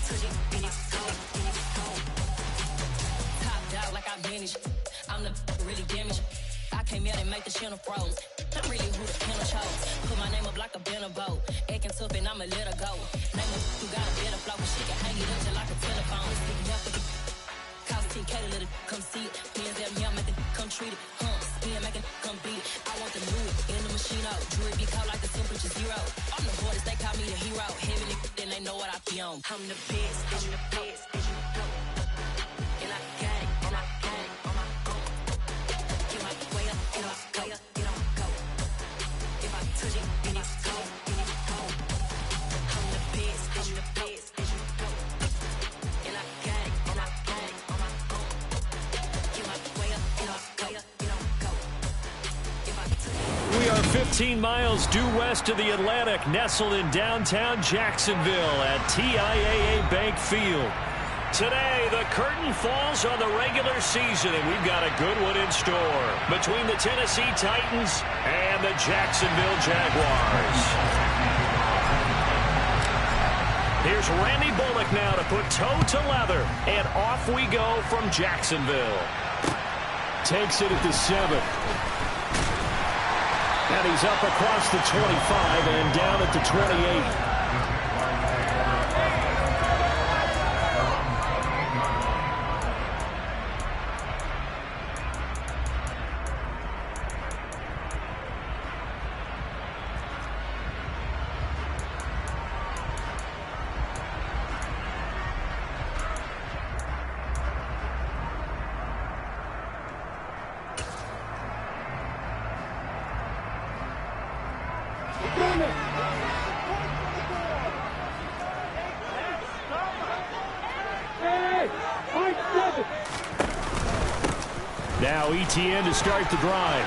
Top dog like I manage. I'm the really damaged. I came out and make the channel froze. I'm really who the panel chose. Put my name up like a banner boat. Acting tough and I'ma let her go. Name her who got a better flow. She can hang it up just like a telephone. Cost 10K to let it come see it. Hands at me, I make it come treat it. Spin, make it come beat it. I want the new in the machine out. Jewelry be caught like the temperature zero. I'm the hardest, they call me the hero. Heaven, then they know what I be on. I'm the best, I'm the best, and you know. And I got it, and I got it on my own. Get my way up, get my way up, get on go. If I touch it, then it's go, then it's go. I'm the best, I'm the best, and you know. And I got it, and I got it on my own. Get my way up, get my way up, get on go. If I touch it. We are 15 miles due west of the Atlantic, nestled in downtown Jacksonville at TIAA Bank Field. Today, the curtain falls on the regular season, and we've got a good one in store between the Tennessee Titans and the Jacksonville Jaguars. Here's Randy Bullock now to put toe to leather, and off we go from Jacksonville. Takes it at the 7. And he's up across the 25 and down at the 28. Now ETN to start the drive.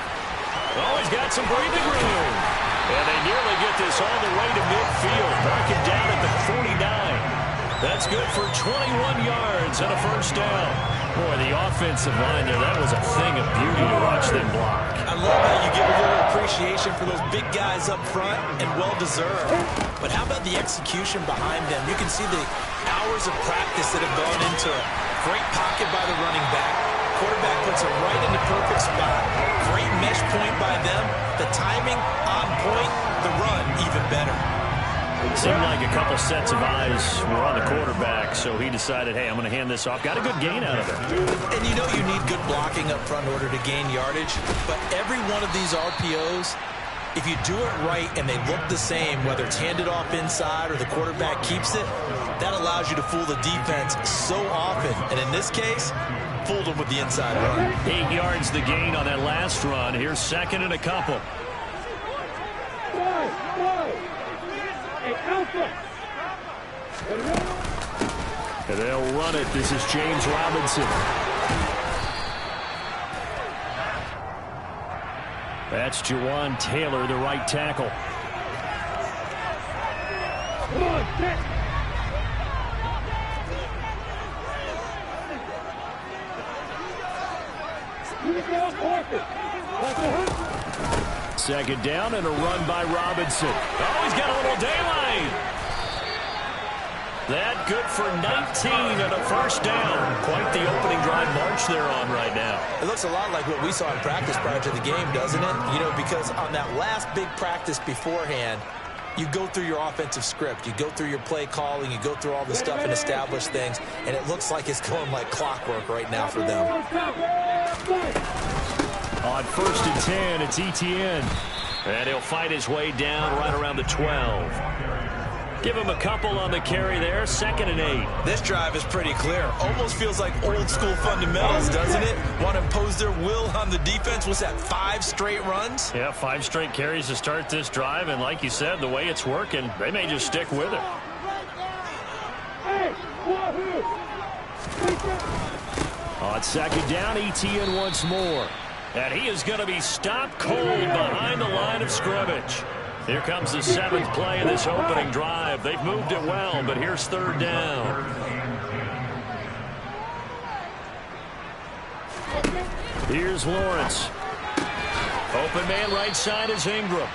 Oh, he's got some breathing room. And they nearly get this all the way to midfield. Mark it down at the 49. That's good for 21 yards and a first down. Boy, the offensive line there, that was a thing of beauty to watch them block. I love how you give a little appreciation for those big guys up front, and well-deserved. But how about the execution behind them? You can see the hours of practice that have gone into it. Great pocket by the running back. Quarterback puts it right in the perfect spot. Great mesh point by them. The timing on point. The run even better. It seemed like a couple sets of eyes were on the quarterback, so he decided, hey, I'm going to hand this off. Got a good gain out of it. And you know you need good blocking up front in order to gain yardage. But every one of these RPOs, if you do it right and they look the same, whether it's handed off inside or the quarterback keeps it, that allows you to fool the defense so often. And in this case, fooled them with the inside run. 8 yards the gain on that last run. Here's second and a couple. And they'll run it. This is James Robinson. That's Jawan Taylor, the right tackle. Second down and a run by Robinson. Oh, he's got a little daylight. That good for 19 and a first down. Quite the opening drive march they're on right now. It looks a lot like what we saw in practice prior to the game, doesn't it? You know, because on that last big practice beforehand, you go through your offensive script. You go through your play calling. You go through all the stuff and establish things. And it looks like it's going like clockwork right now for them. On first and 10, it's ETN. And he'll fight his way down right around the 12. Give him a couple on the carry there. Second and 8. This drive is pretty clear. Almost feels like old school fundamentals, doesn't it? Want to impose their will on the defense. Was that 5 straight runs? Yeah, 5 straight carries to start this drive. And like you said, the way it's working, they may just stick with it. On second down, ETN once more. And he is going to be stopped cold behind the line of scrimmage. Here comes the 7th play of this opening drive. They've moved it well, but here's third down. Here's Lawrence. Open man right side is Ingram.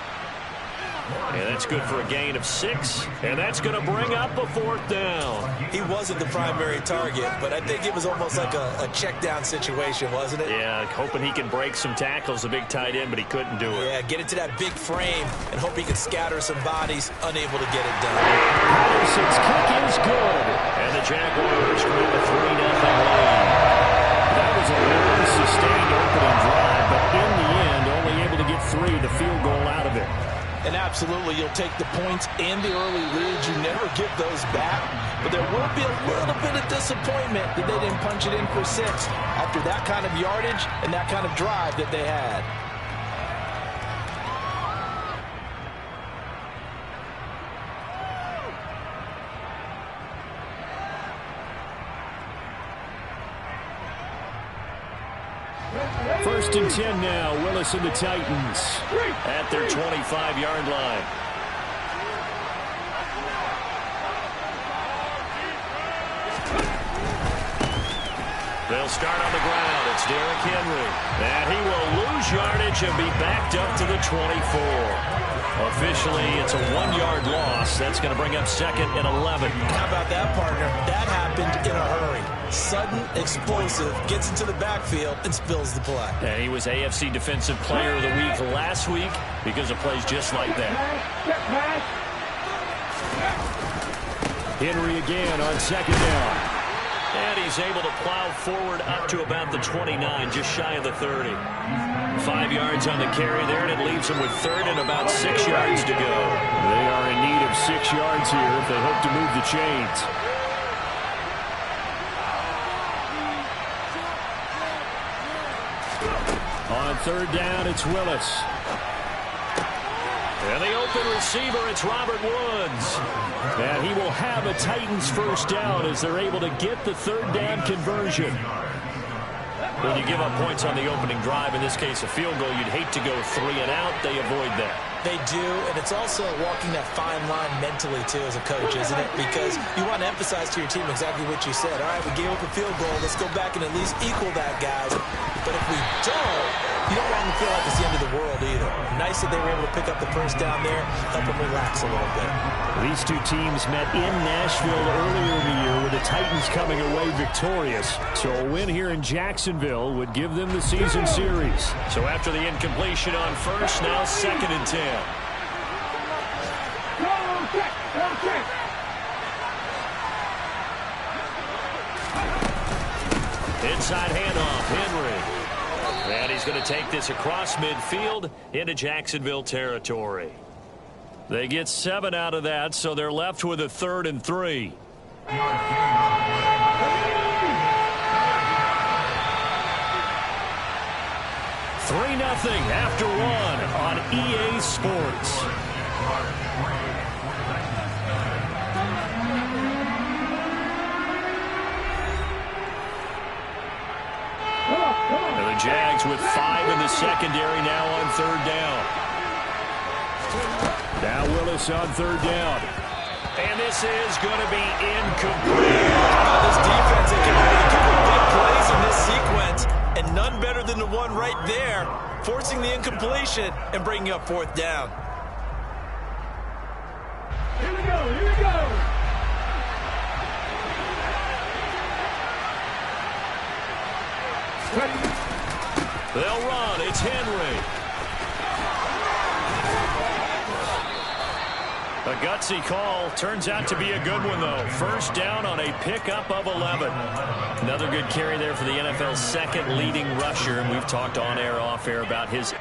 And that's good for a gain of 6. And that's going to bring up a 4th down. He wasn't the primary target, but I think it was almost like a check down situation, wasn't it? Yeah, hoping he can break some tackles, a big tight end, but he couldn't do it. Yeah, get into that big frame and hope he can scatter some bodies, unable to get it done. Patterson's kick is good. And the Jaguars grab a 3-0 lead. That was a long, sustained opening drive, but in the end, only able to get 3, the field goal out of it. And absolutely, you'll take the points and the early leads. You never get those back. But there will be a little bit of disappointment that they didn't punch it in for 6 after that kind of yardage and that kind of drive that they had. First and 10 now. Willis and the Titans at their 25-yard line. They'll start on the ground. It's Derrick Henry. And he will lose yardage and be backed up to the 24. Officially, it's a 1-yard loss. That's going to bring up 2nd and 11. How about that, partner? That happened in a hurry. Sudden, explosive, gets into the backfield, and spills the play. And he was AFC Defensive Player of the Week last week because of plays just like that. Henry again on 2nd down. And he's able to plow forward up to about the 29, just shy of the 30. 5 yards on the carry there, and it leaves him with 3rd and about 6 yards to go. They are in need of 6 yards here if they hope to move the chains. On 3rd down, it's Willis. And the open receiver, it's Robert Woods. And he will have a Titans 1st down as they're able to get the 3rd down conversion. When you give up points on the opening drive, in this case a field goal, you'd hate to go 3 and out. They avoid that. They do, and it's also walking that fine line mentally, too, as a coach, isn't it? Because you want to emphasize to your team exactly what you said. All right, we gave up a field goal. Let's go back and at least equal that, guys. But if we don't, you don't want them to feel like it's the end of the world either. Nice that they were able to pick up the 1st down there, help them relax a little bit. These two teams met in Nashville earlier in the year with the Titans coming away victorious. So a win here in Jacksonville would give them the season series. So after the incompletion on 1st, now 2nd and 10. Inside handoff, Henry. And he's going to take this across midfield into Jacksonville territory. They get 7 out of that, so they're left with a 3rd and 3. 3-0 after 1 on EA Sports. And the Jags with 5 in the secondary now on 3rd down. Now Willis on 3rd down. And this is going to be incomplete. This defense can make a couple big plays in this sequence, and none better than the one right there, forcing the incompletion and bringing up 4th down. Here we go, here we go. They'll run. It's Henry. A gutsy call. Turns out to be a good one, though. 1st down on a pickup of 11. Another good carry there for the NFL's 2nd leading rusher. And we've talked on air, off air about his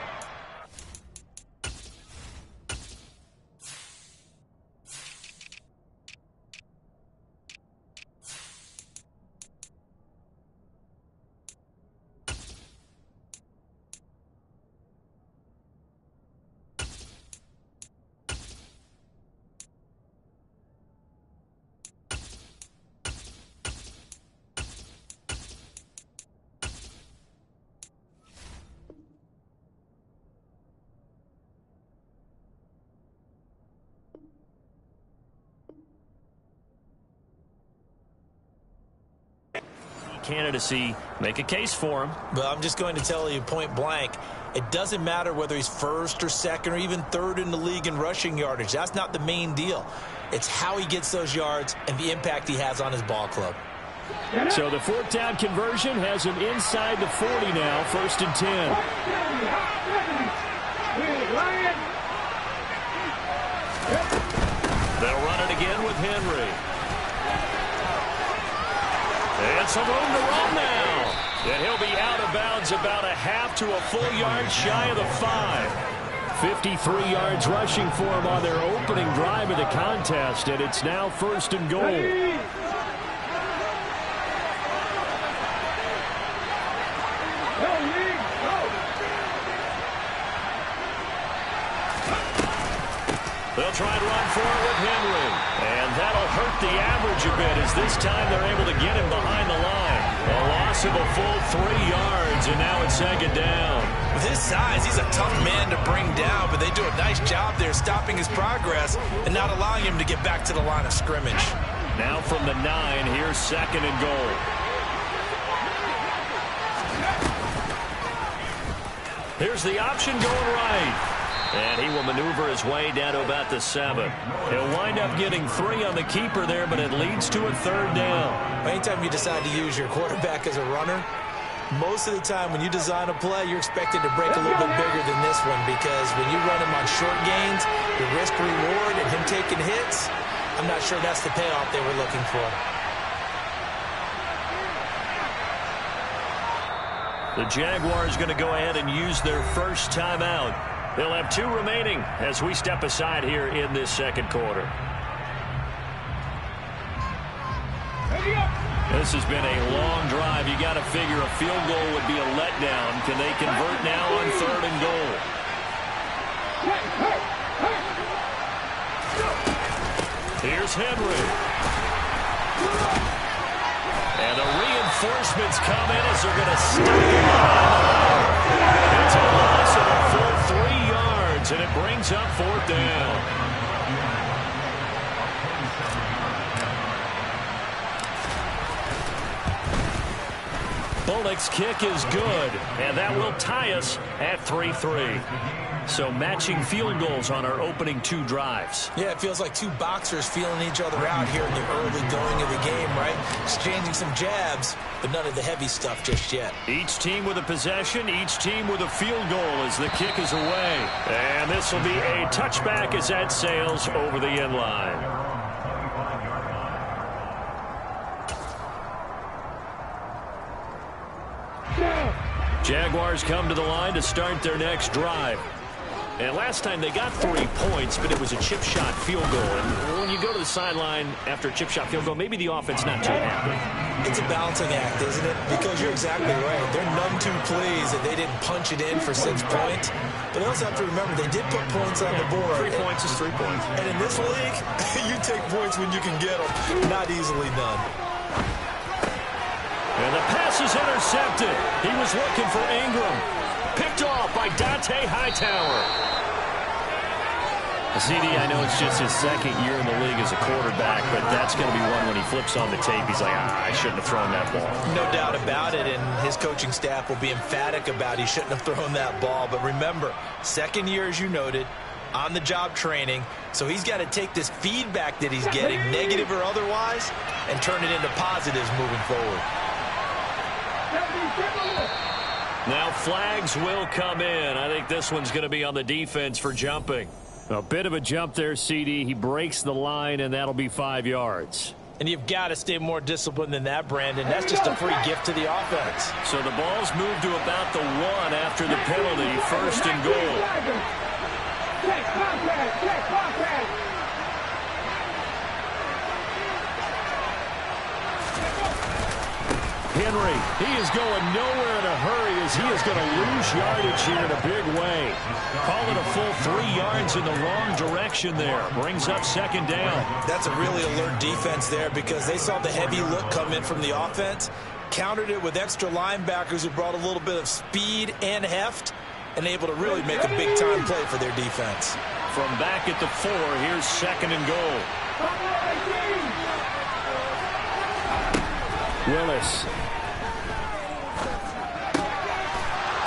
candidacy. Make a case for him. Well, I'm just going to tell you point blank, It doesn't matter whether he's first or second or even third in the league in rushing yardage. That's not the main deal. It's how he gets those yards and the impact he has on his ball club. So the fourth down conversion has him inside the 40 now, 1st and 10. They'll run it again with Henry. And some room to run now. And he'll be out of bounds about a half to a full yard shy of the 5. 53 yards rushing for him on their opening drive of the contest, and it's now 1st and goal. They'll try and run for it with Henry. And that'll hurt the average a bit as this time they're able to get him behind the line. A loss of a full 3 yards, and now it's 2nd down. With his size, he's a tough man to bring down, but they do a nice job there stopping his progress and not allowing him to get back to the line of scrimmage. Now from the 9, here's 2nd and goal. Here's the option going right. And he will maneuver his way down to about the 7. He'll wind up getting 3 on the keeper there, but it leads to a 3rd down. Anytime you decide to use your quarterback as a runner, most of the time when you design a play, you're expected to break a little bit bigger than this one, because when you run him on short gains, the risk-reward and him taking hits, I'm not sure that's the payoff they were looking for. The Jaguars going to go ahead and use their first timeout. They'll have 2 remaining as we step aside here in this 2nd quarter. This has been a long drive. You got to figure a field goal would be a letdown. Can they convert now on 3rd and goal? Here's Henry. And the reinforcements come in as they're going to stop him behind the line. It's a loss of a full 3 yards, and it brings up 4th down. Bullock's kick is good, and that will tie us at 3-3. So matching field goals on our opening 2 drives. Yeah, it feels like 2 boxers feeling each other out here in the early going of the game, right? Exchanging some jabs, but none of the heavy stuff just yet. Each team with a possession, each team with a field goal as the kick is away. And this will be a touchback as that sails over the end line. Jaguars come to the line to start their next drive. And last time they got 3 points, but it was a chip shot field goal. And when you go to the sideline after a chip shot field goal, maybe the offense not too happy. It's a balancing act, isn't it? Because you're exactly right. They're none too pleased that they didn't punch it in for 6 points. But they also have to remember they did put points on the board. 3 points is 3 points. And in this league, you take points when you can get them. Not easily done. And the pass is intercepted. He was looking for Ingram. Picked off by Dante Hightower. CD, I know it's just his 2nd year in the league as a quarterback, but that's going to be one when he flips on the tape. He's like, I shouldn't have thrown that ball. No doubt about it, and his coaching staff will be emphatic about he shouldn't have thrown that ball. But remember, 2nd year, as you noted, on-the-job training, so he's got to take this feedback that he's getting, negative or otherwise, and turn it into positives moving forward. Now flags will come in. I think this one's going to be on the defense for jumping. A bit of a jump there, CD. He breaks the line, and that'll be 5 yards. And you've got to stay more disciplined than that, Brandon. That's just a free gift to the offense. So the ball's moved to about the 1 after the penalty. 1st and goal. Check contact, check contact. Henry, he is going nowhere in a hurry as he is going to lose yardage here in a big way. Call it a full 3 yards in the wrong direction there. Brings up 2nd down. That's a really alert defense there because they saw the heavy look come in from the offense, countered it with extra linebackers who brought a little bit of speed and heft, and able to really make a big-time play for their defense. From back at the 4, here's 2nd and goal. Willis.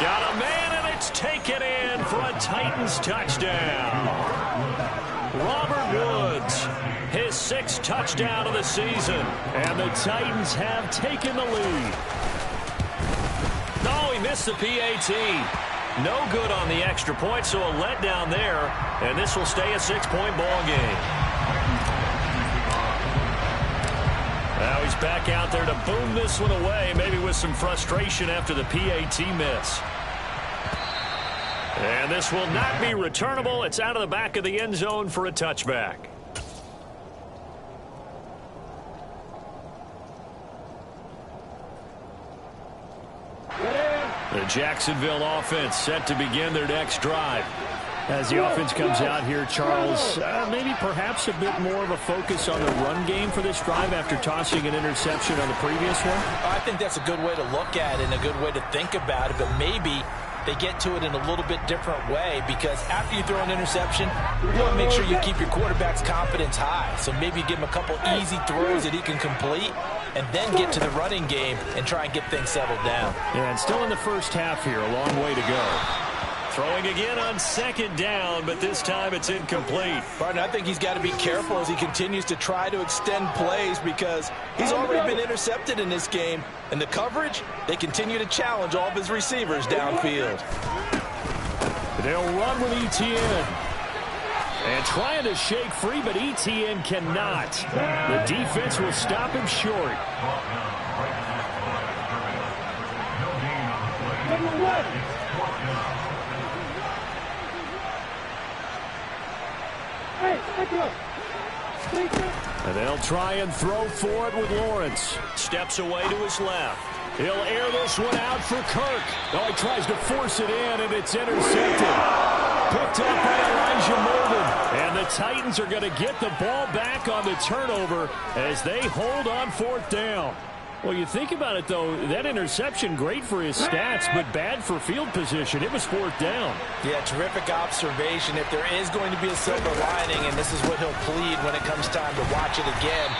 Got a man, and it's taken it in for a Titans touchdown. Robert Woods, his 6th touchdown of the season. And the Titans have taken the lead. No, he missed the PAT. No good on the extra point, so a letdown there. And this will stay a 6-point ball game. Now he's back out there to boom this one away, maybe with some frustration after the PAT miss. And this will not be returnable. It's out of the back of the end zone for a touchback. The Jacksonville offense set to begin their next drive. As the offense comes out here, Charles, maybe perhaps a bit more of a focus on the run game for this drive after tossing an interception on the previous one? I think that's a good way to look at it and a good way to think about it, but maybe they get to it in a little bit different way, because after you throw an interception, you want to make sure you keep your quarterback's confidence high. So maybe give him a couple easy throws that he can complete and then get to the running game and try and get things settled down. Yeah, and still in the first half here, a long way to go. Throwing again on 2nd down, but this time it's incomplete. Partner, I think he's got to be careful as he continues to try to extend plays, because he's already been intercepted in this game. And the coverage, they continue to challenge all of his receivers downfield. They'll run with Etienne. And trying to shake free, but Etienne cannot. The defense will stop him short. And they'll try and throw for it with Lawrence. Steps away to his left. He'll air this one out for Kirk. Oh, he tries to force it in, and it's intercepted. Picked up by Elijah Molden. And the Titans are going to get the ball back on the turnover as they hold on 4th down. Well, you think about it, though, that interception, great for his stats, but bad for field position. It was 4th down. Yeah, terrific observation. If there is going to be a silver lining, and this is what he'll plead when it comes time to watch it again,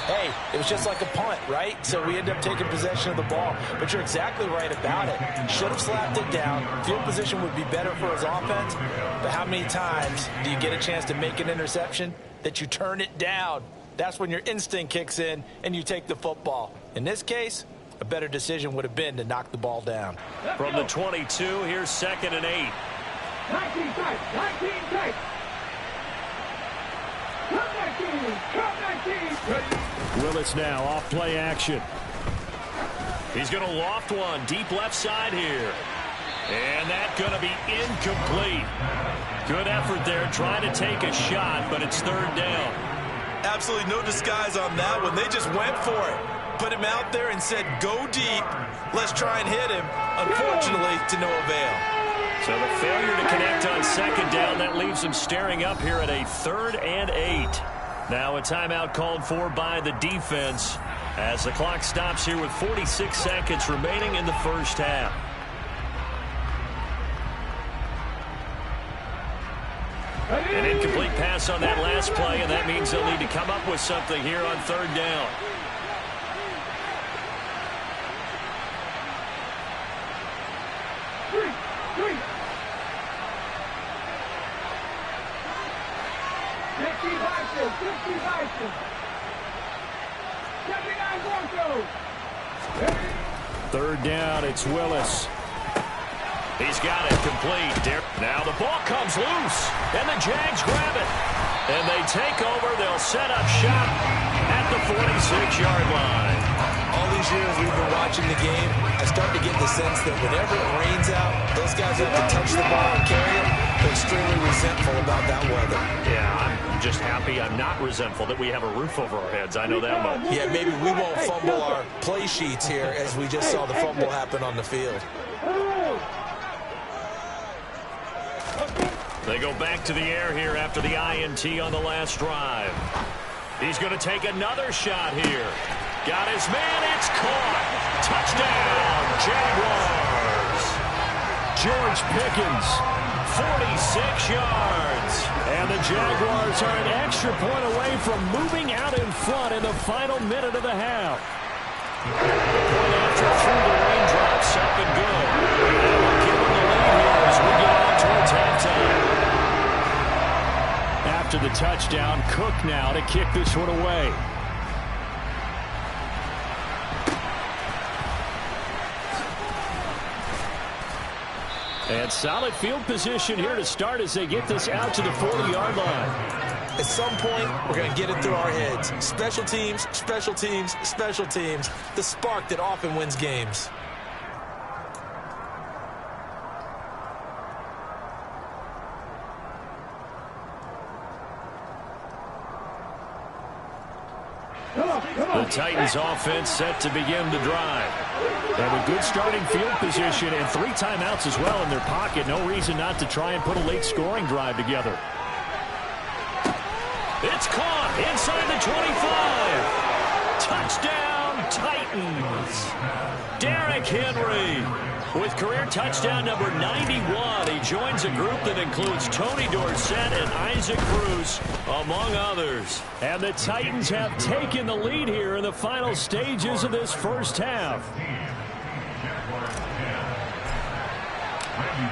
hey, it was just like a punt, right? So we end up taking possession of the ball. But you're exactly right about it. Should have slapped it down. Field position would be better for his offense. But how many times do you get a chance to make an interception that you turn it down? That's when your instinct kicks in and you take the football. In this case, a better decision would have been to knock the ball down. From the 22, here's 2nd and 8. 19 tight, 19 tight. Come 19. Willis now off play action. He's going to loft one deep left side here. And that's going to be incomplete. Good effort there trying to take a shot, but it's 3rd down. Absolutely no disguise on that one. They just went for it. Put him out there and said, go deep. Let's try and hit him. Unfortunately, to no avail. So the failure to connect on 2nd down, that leaves him staring up here at a 3rd and 8. Now a timeout called for by the defense as the clock stops here with 46 seconds remaining in the first half. An incomplete pass on that last play, and that means they'll need to come up with something here on 3rd down. Third down, it's Willis. He's got it complete. Now the ball comes loose, and the Jags grab it. And they take over. They'll set up shop at the 46-yard line. All these years we've been watching the game, I start to get the sense that whenever it rains out, those guys have to touch the ball and carry it. They're extremely resentful about that weather. Yeah, I'm just happy I'm not resentful that we have a roof over our heads. I know that much. Yeah, maybe we won't fumble our play sheets here as we just saw the fumble happen on the field. They go back to the air here after the INT on the last drive. He's going to take another shot here. Got his man. It's caught. Touchdown, Jaguars. George Pickens, 46 yards. And the Jaguars are an extra point away from moving out in front in the final minute of the half. Point after through the raindrops, up and good. And we'll give them the lead here as we get on after the touchdown. Cook now to kick this one away. And solid field position here to start as they get this out to the 40-yard line. At some point, we're going to get it through our heads. Special teams, special teams, special teams. The spark that often wins games. The Titans offense set to begin the drive. They have a good starting field position and 3 timeouts as well in their pocket. No reason not to try and put a late scoring drive together. It's caught inside the 25. Touchdown, Titans. Derrick Henry with career touchdown number 91. He joins a group that includes Tony Dorsett and Isaac Bruce, among others. And the Titans have taken the lead here in the final stages of this first half.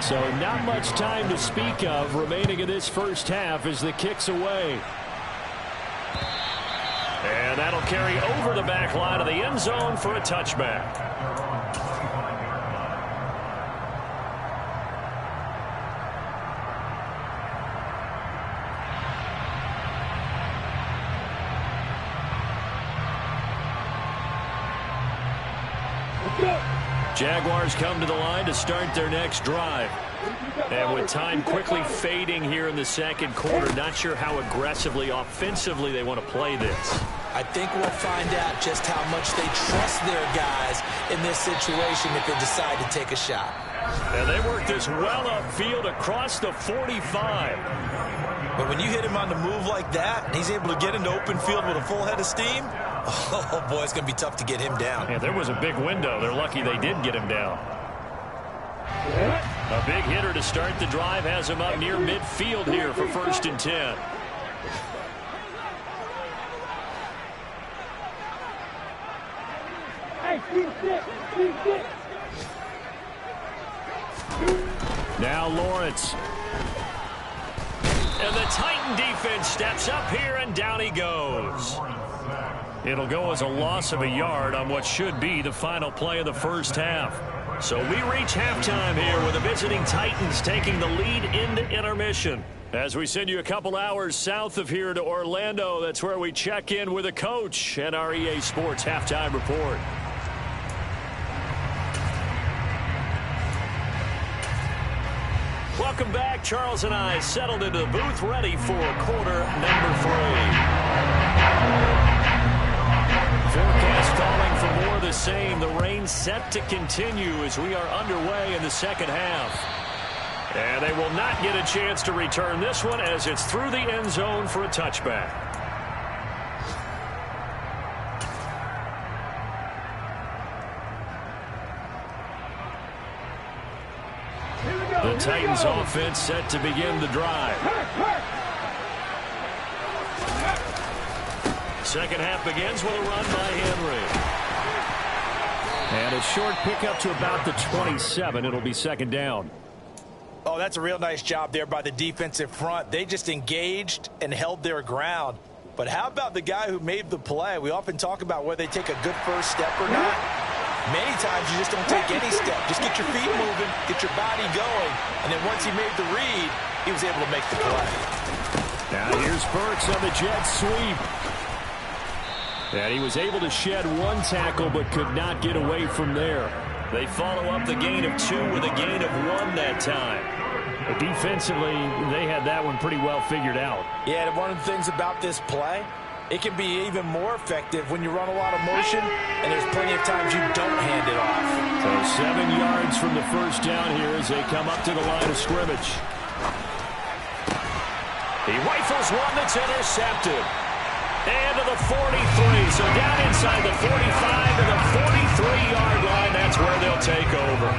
So not much time to speak of remaining in this first half as the kick's away. And that'll carry over the back line of the end zone for a touchback. Jaguars come to the line to start their next drive. And with time quickly fading here in the second quarter, not sure how aggressively, offensively they want to play this. I think we'll find out just how much they trust their guys in this situation if they decide to take a shot. And they work this well upfield across the 45. But when you hit him on the move like that, and he's able to get into open field with a full head of steam, oh boy, it's going to be tough to get him down. Yeah, there was a big window. They're lucky they did get him down. A big hitter to start the drive has him up near midfield here for 1st and 10. Now Lawrence. And the Titan defense steps up here, and down he goes. It'll go as a loss of a yard on what should be the final play of the first half. So we reach halftime here with the visiting Titans taking the lead into intermission. As we send you a couple hours south of here to Orlando, that's where we check in with a coach and our EA Sports halftime report. Welcome back. Charles and I settled into the booth, ready for quarter number 3. Forecast calling for more of the same. The rain set to continue as we are underway in the second half. And they will not get a chance to return this one as it's through the end zone for a touchback. The Titans offense set to begin the drive. Second half begins with a run by Henry. And a short pickup to about the 27. It'll be second down. Oh, that's a real nice job there by the defensive front. They just engaged and held their ground. But how about the guy who made the play? We often talk about whether they take a good first step or not. Many times you just don't take any step. Just get your feet moving, get your body going, and then once he made the read, he was able to make the play. Now here's Burks on the jet sweep. And he was able to shed one tackle but could not get away from there. They follow up the gain of 2 with a gain of 1 that time. But defensively, they had that one pretty well figured out. Yeah, and one of the things about this play, it can be even more effective when you run a lot of motion, and there's plenty of times you don't hand it off. So 7 yards from the first down here as they come up to the line of scrimmage. He rifles one that's intercepted. And to the 43. So down inside the 45 to the 43-yard line. That's where they'll take over.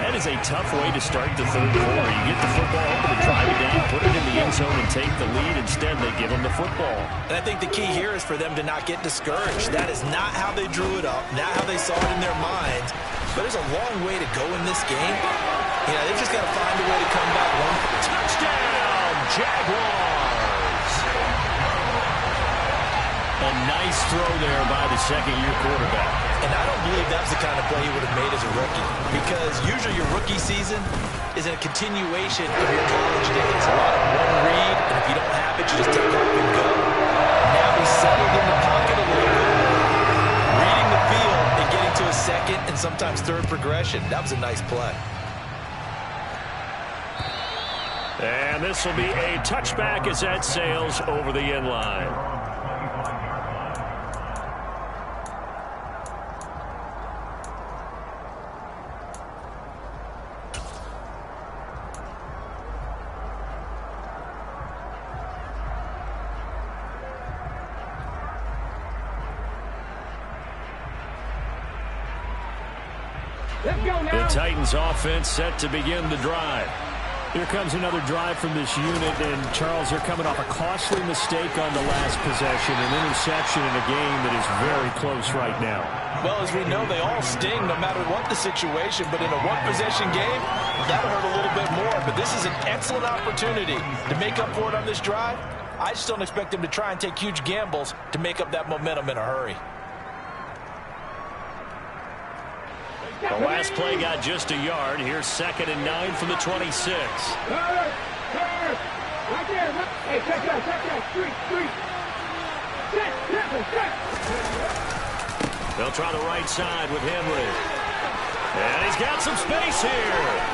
That is a tough way to start the third quarter. You get the football, hoping to drive it down, put it in the end zone, and take the lead. Instead, they give them the football. And I think the key here is for them to not get discouraged. That is not how they drew it up, not how they saw it in their minds. But there's a long way to go in this game. You know, they've just got to find a way to come back one. Touchdown, Jaguars! nice throw there by the second-year quarterback. And I don't believe that's the kind of play he would have made as a rookie, because usually your rookie season is a continuation of your college days. A lot of one read, and if you don't have it, you just take off and go. Now he's settled in the pocket a little bit, reading the field and getting to a second and sometimes third progression. That was a nice play. And this will be a touchback as that sails over the end line. The Titans offense set to begin the drive. Here comes another drive from this unit, and Charles, they're coming off a costly mistake on the last possession, an interception in a game that is very close right now. Well, as we know, they all sting no matter what the situation, but in a one-possession game, that'll hurt a little bit more. But this is an excellent opportunity to make up for it on this drive. I just don't expect them to try and take huge gambles to make up that momentum in a hurry. The last play got just a yard. Here's 2nd and 9 from the 26. Right there. Hey, check that. Street. Set. They'll try the right side with Henry. And he's got some space here.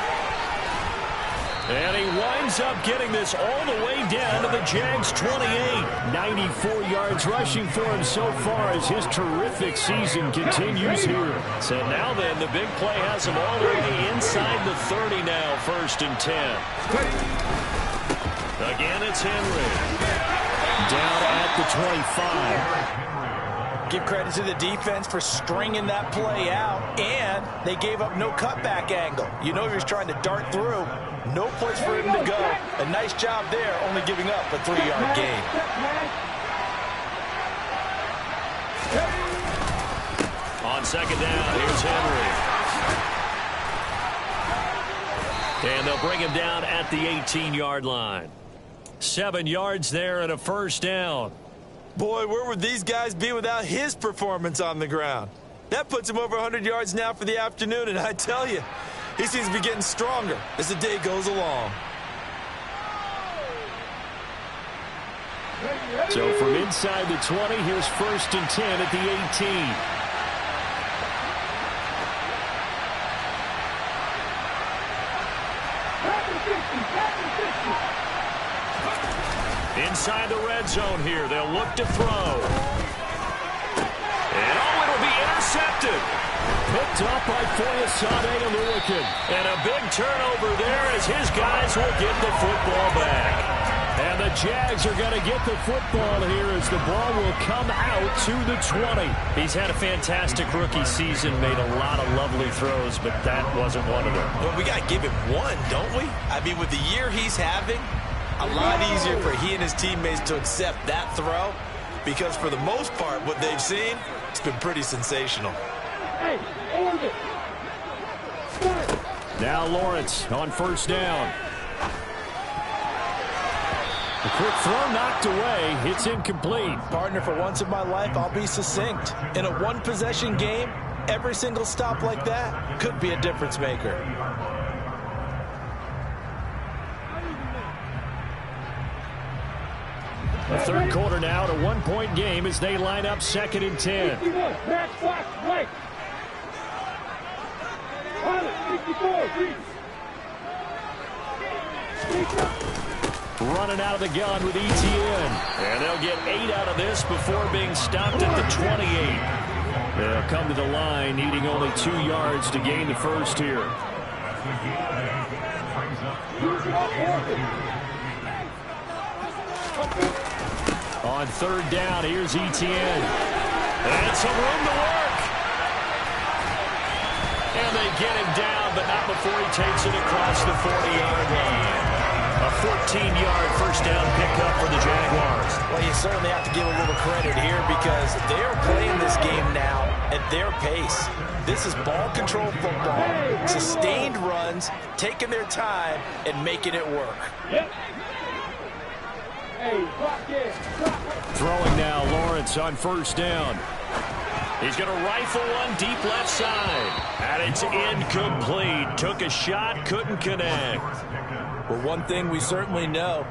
And he winds up getting this all the way down to the Jags 28. 94 yards rushing for him so far as his terrific season continues here. So now then, the big play has him all the way inside the 30 now, 1st and 10. Again, it's Henry. Down at the 25. Give credit to the defense for stringing that play out, and they gave up no cutback angle. You know he was trying to dart through. No place for him to go. A nice job there, only giving up a 3-yard gain. On 2nd down, here's Henry. And they'll bring him down at the 18-yard line. 7 yards there and a 1st down. Boy, where would these guys be without his performance on the ground? That puts him over 100 yards now for the afternoon, and I tell you, he seems to be getting stronger as the day goes along. So from inside the 20, here's 1st and 10 at the 18. Inside the red zone here, they'll look to throw. And it'll be intercepted. Picked up by Foyesade Oluwakin. And a big turnover there as his guys will get the football back. And the Jags are going to get the football here as the ball will come out to the 20. He's had a fantastic rookie season, made a lot of lovely throws, but that wasn't one of them. Well, we got to give him one, don't we? I mean, with the year he's having, a lot easier for he and his teammates to accept that throw, because for the most part, what they've seen, it's been pretty sensational. Now Lawrence on 1st down. The quick throw knocked away. It's incomplete. Partner, for once in my life, I'll be succinct. In a one-possession game, every single stop like that could be a difference maker. The 3rd quarter now, a 1-point game as they line up 2nd and 10. Running out of the gun with ETN. And they'll get 8 out of this before being stopped at the 28. They'll come to the line, needing only 2 yards to gain the 1st here. On 3rd down, here's ETN. And some room to work. And they get him down, but not before he takes it across the 40-yard line. A 14-yard 1st down pickup for the Jaguars. Well, you certainly have to give a little credit here because they are playing this game now at their pace. This is ball control football, sustained runs, taking their time, and making it work. Throwing now, Lawrence on first down. He's going to rifle one deep left side. And it's incomplete. Took a shot, couldn't connect. Well, one thing we certainly know,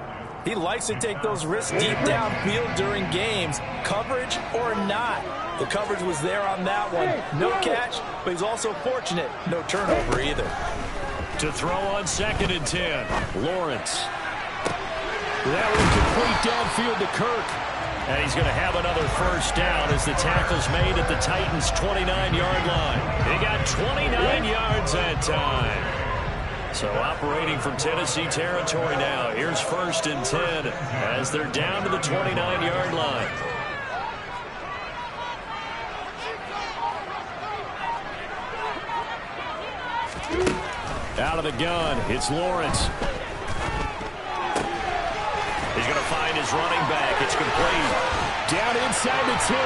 he likes to take those risks deep downfield during games, coverage or not. The coverage was there on that one. No catch, but he's also fortunate. No turnover either. To throw on 2nd and 10. Lawrence. That one complete downfield to Kirk. And he's going to have another first down as the tackle's made at the Titans' 29-yard line. He got 29 yards that time. So operating from Tennessee territory now. Here's 1st and 10 as they're down to the 29-yard line. Out of the gun, it's Lawrence. He's going to find his running back. It's complete. Down inside the 10.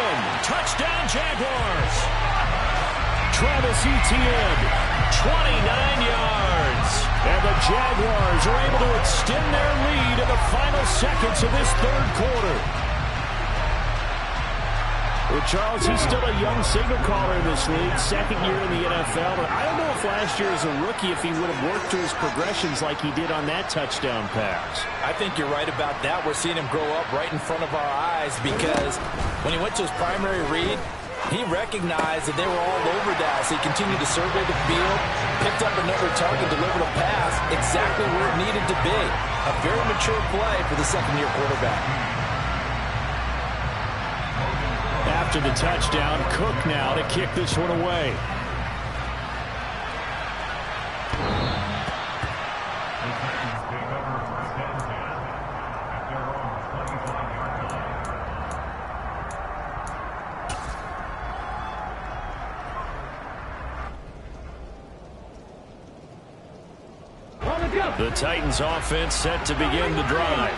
Touchdown, Jaguars. Travis Etienne. 29 yards. And the Jaguars are able to extend their lead in the final seconds of this third quarter. Well, Charles, he's still a young signal caller in this league, 2nd year in the NFL. But I don't know if last year as a rookie, if he would have worked through his progressions like he did on that touchdown pass. I think you're right about that. We're seeing him grow up right in front of our eyes because when he went to his primary read, he recognized that they were all over that. So he continued to survey the field, picked up another target, delivered a pass exactly where it needed to be. A very mature play for the 2nd-year quarterback. After the touchdown, Cook now to kick this one away. The Titans offense set to begin the drive.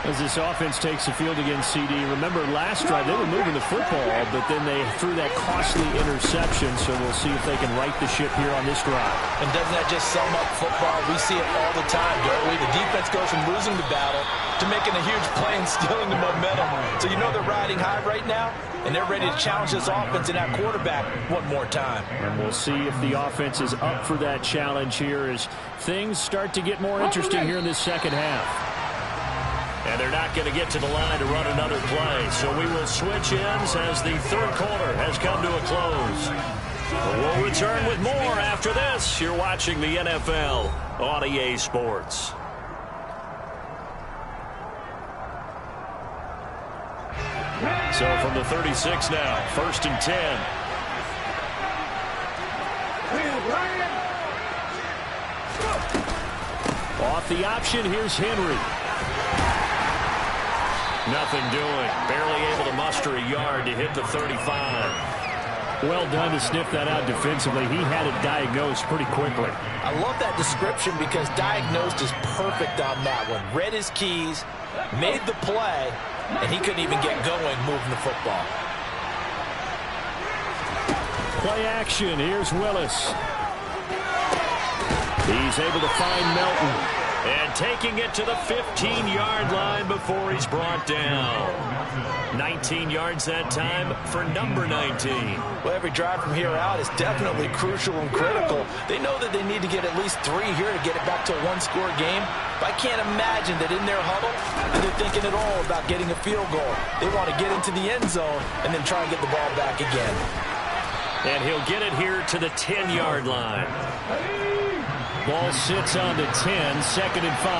As this offense takes the field against CD. Remember, last drive, they were moving the football, but then they threw that costly interception, so we'll see if they can right the ship here on this drive. And doesn't that just sum up football? We see it all the time, don't we? The defense goes from losing the battle to making a huge play and stealing the momentum. So you know they're riding high right now, and they're ready to challenge this offense and that quarterback one more time. And we'll see if the offense is up for that challenge here as things start to get more interesting here in this second half. And they're not going to get to the line to run another play. So we will switch ends as the third quarter has come to a close. We'll return with more after this. You're watching the NFL on EA Sports. So from the 36 now, 1st and 10. Off the option, here's Henry. Nothing doing. Barely able to muster a yard to hit the 35. Well done to sniff that out defensively. He had it diagnosed pretty quickly. I love that description because diagnosed is perfect on that one. Read his keys, made the play, and he couldn't even get going moving the football. Play action. Here's Willis. He's able to find Melton. And taking it to the 15-yard line before he's brought down. 19 yards that time for number 19. Well, every drive from here out is definitely crucial and critical. They know that they need to get at least 3 here to get it back to a one-score game. But I can't imagine that in their huddle, they're thinking at all about getting a field goal. They want to get into the end zone and then try and get the ball back again. And he'll get it here to the 10-yard line. Ball sits on the 10, 2nd and 5.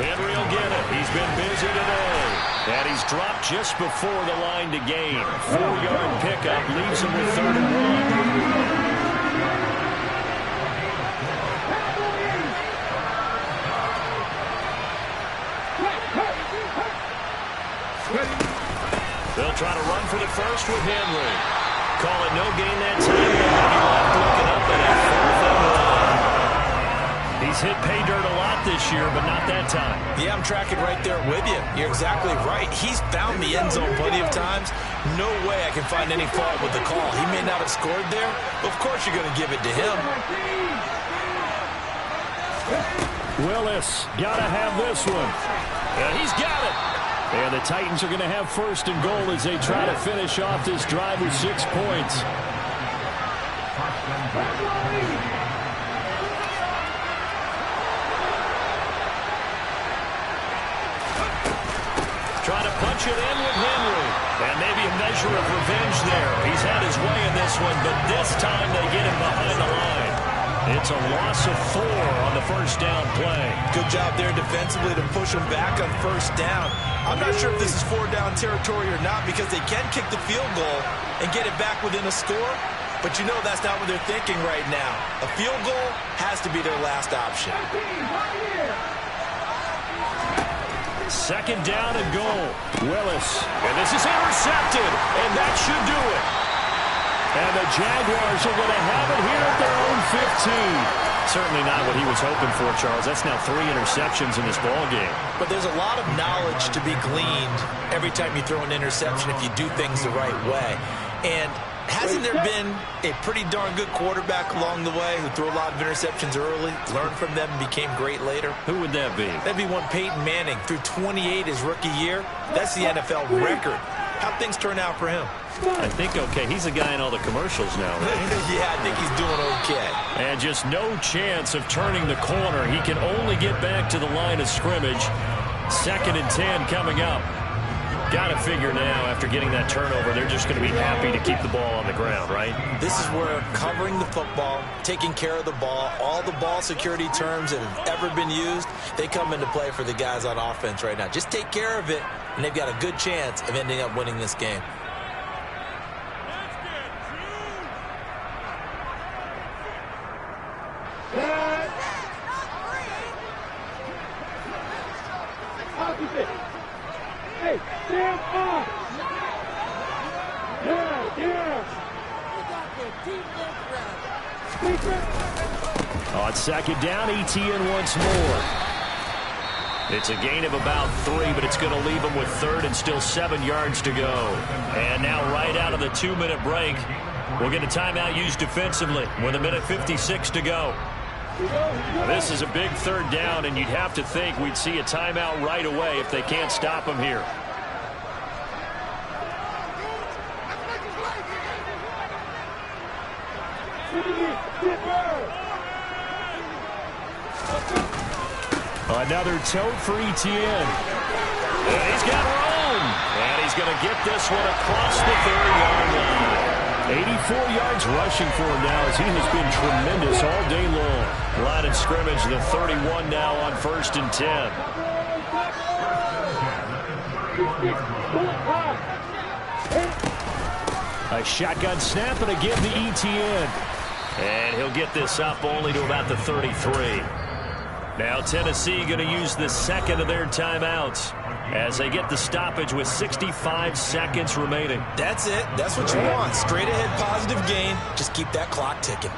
Henry will get it. He's been busy today. And he's dropped just before the line to gain. 4-yard pickup leaves him with 3rd and 1. They'll try to run for the first with Henry. Call it no gain that time. Nobody left looking up at it. 4th and 1. He's hit pay dirt a lot this year, but not that time. Yeah, I'm tracking right there with you. You're exactly right. He's found the end zone plenty of times. No way I can find any fault with the call. He may not have scored there, but of course you're going to give it to him. Willis, gotta have this one. And he's got it. And the Titans are going to have first and goal as they try to finish off this drive with 6 points. Trying to punch it in with Henry. And maybe a measure of revenge there. He's had his way in this one, but this time they get him behind the line. It's a loss of 4 on the first down play. Good job there defensively to push him back on first down. I'm not sure if this is 4-down territory or not because they can kick the field goal and get it back within a score. But you know that's not what they're thinking right now. A field goal has to be their last option. Second down and goal. Willis. And this is intercepted. And that should do it. And the Jaguars are going to have it here at their own 15. Certainly not what he was hoping for, Charles. That's now 3 interceptions in this ballgame. But there's a lot of knowledge to be gleaned every time you throw an interception if you do things the right way. And hasn't there been a pretty darn good quarterback along the way who threw a lot of interceptions early, learned from them, and became great later? Who would that be? That'd be one Peyton Manning. Threw 28 his rookie year. That's the NFL record. How'd things turn out for him? I think okay. He's a guy in all the commercials now, right? Yeah, I think he's doing okay. And just no chance of turning the corner. He can only get back to the line of scrimmage. 2nd and 10 coming up. Got to figure now, after getting that turnover, they're just going to be happy to keep the ball on the ground, right? This is where covering the football, taking care of the ball, all the ball security terms that have ever been used, they come into play for the guys on offense right now. Just take care of it, and they've got a good chance of ending up winning this game. Hey, stand up! On 2nd down, ETN once more. It's a gain of about 3, but it's going to leave them with 3rd and still 7 yards to go. And now right out of the 2-minute break, we'll get a timeout used defensively with 1:56 to go. This is a big 3rd down, and you'd have to think we'd see a timeout right away if they can't stop him here. Another tote for ETN. And he's got room. And he's going to get this one across the 30-yard line. 84 yards rushing for him now as he has been tremendous all day long. Line of scrimmage, the 31 now on 1st and 10. A shotgun snap and again to ETN. And he'll get this up only to about the 33. Now Tennessee going to use the 2nd of their timeouts as they get the stoppage with 65 seconds remaining. That's it. That's what you want. Straight ahead positive gain. Just keep that clock ticking.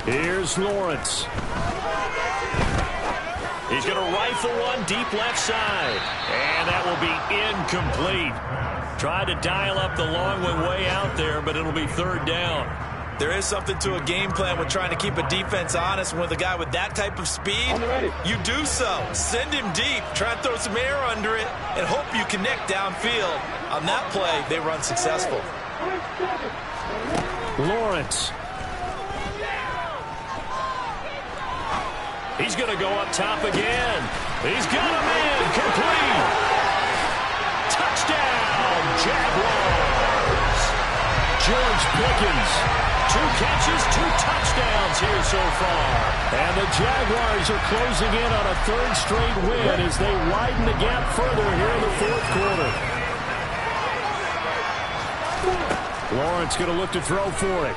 Here's Lawrence. He's going to rifle one deep left side. And that will be incomplete. Tried to dial up the long one way out there, but it'll be 3rd down. There is something to a game plan with trying to keep a defense honest. With a guy with that type of speed, you do so. Send him deep, try and throw some air under it, and hope you connect downfield. On that play, they run successful. Lawrence. He's going to go up top again. He's got him in. Complete. Touchdown, Jaguars. George Pickens. 2 catches, 2 touchdowns here so far. And the Jaguars are closing in on a 3rd straight win as they widen the gap further here in the 4th quarter. Lawrence going to look to throw for it.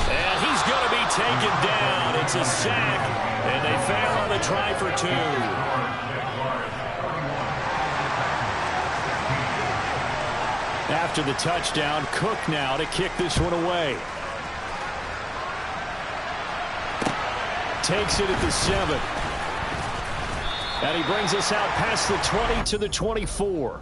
And he's going to be taken down. It's a sack, and they fail on the try for 2. After the touchdown, Cook now to kick this one away. Takes it at the 7. And he brings us out past the 20 to the 24.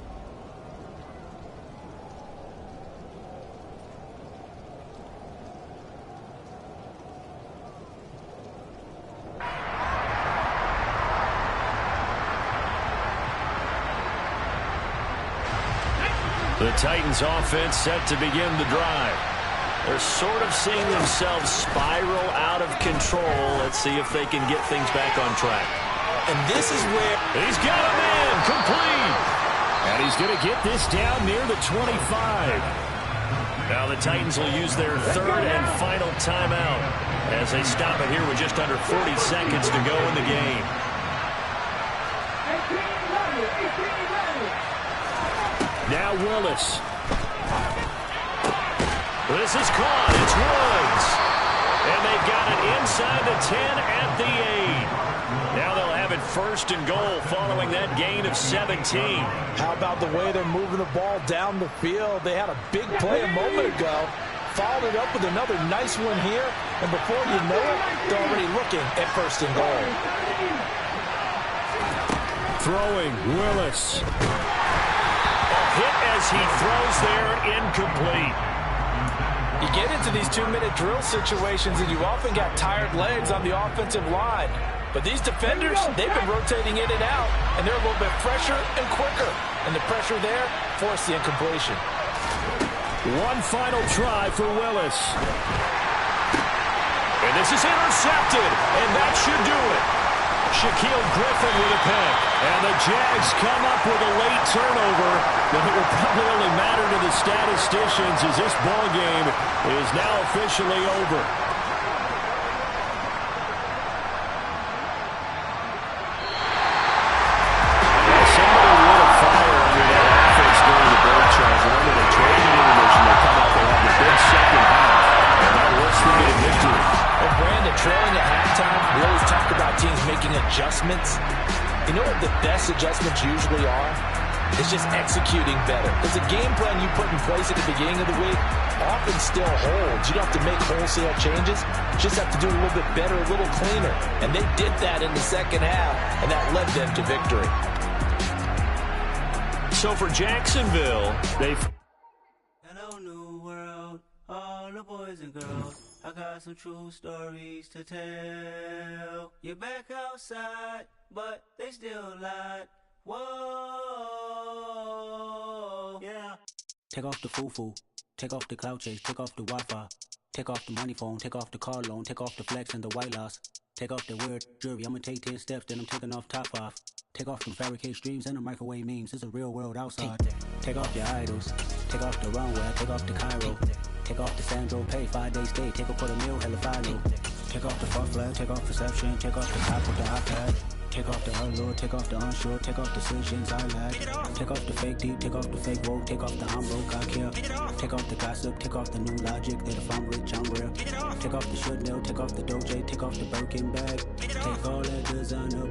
The Titans offense set to begin the drive. They're sort of seeing themselves spiral out of control. Let's see if they can get things back on track. And this is where he's got a man complete. And he's going to get this down near the 25. Now the Titans will use their third and final timeout as they stop it here with just under 40 seconds to go in the game. Now Willis. This is caught. It's Woods. And they've got it inside the 10 at the 8. Now they'll have it first and goal following that gain of 17. How about the way they're moving the ball down the field? They had a big play a moment ago. Followed it up with another nice one here. And before you know it, they're already looking at first and goal. Throwing Willis. A hit as he throws there, incomplete. You get into these 2-minute drill situations and you often got tired legs on the offensive line. But these defenders, they've been rotating in and out, and they're a little bit fresher and quicker. And the pressure there forced the incompletion. One final try for Willis. And this is intercepted, and that should do it. Shaquille Griffin with a pick. And the Jags come up with a late turnover, but it will probably only matter to the statisticians as this ball game is now officially over. Somebody lit a fire under that offense during the break, Charles. Remember, they traded intermission. They come up, they have the big second half, and that works for me a victory. Well, Brandon, trailing at halftime, we always talk about teams making adjustments. You know what the best adjustments usually are? It's just executing better. Because the game plan you put in place at the beginning of the week often still holds. You don't have to make wholesale changes. You just have to do it a little bit better, a little cleaner. And they did that in the second half, and that led them to victory. So for Jacksonville, Hello, new world, all the boys and girls. I got some true stories to tell. You're back outside, but they still lied. Whoa, yeah. Take off the foo-foo, take off the cloud chase, take off the Wi-Fi, take off the money phone, take off the car loan, take off the flex and the white loss, take off the weird jewelry. I'ma take 10 steps, then I'm taking off top 5. Take off them fabricate streams and the microwave memes. It's a real world outside. Take off your idols, take off the runway, take off the Cairo, take off the Sandro pay, 5-day stay, take a quarter meal, hella final. Take off the false flag, take off perception, take off the cop with the iPad. Take off the allure, take off the unsure, take off decisions I lack. Take off the fake deep, take off the fake woke, take off the I'm broke, I care. Take off the gossip, take off the new logic that if I'm rich, I'm real. Take off the should know, take off the doje, take off the Birkin bag. Take all that designer.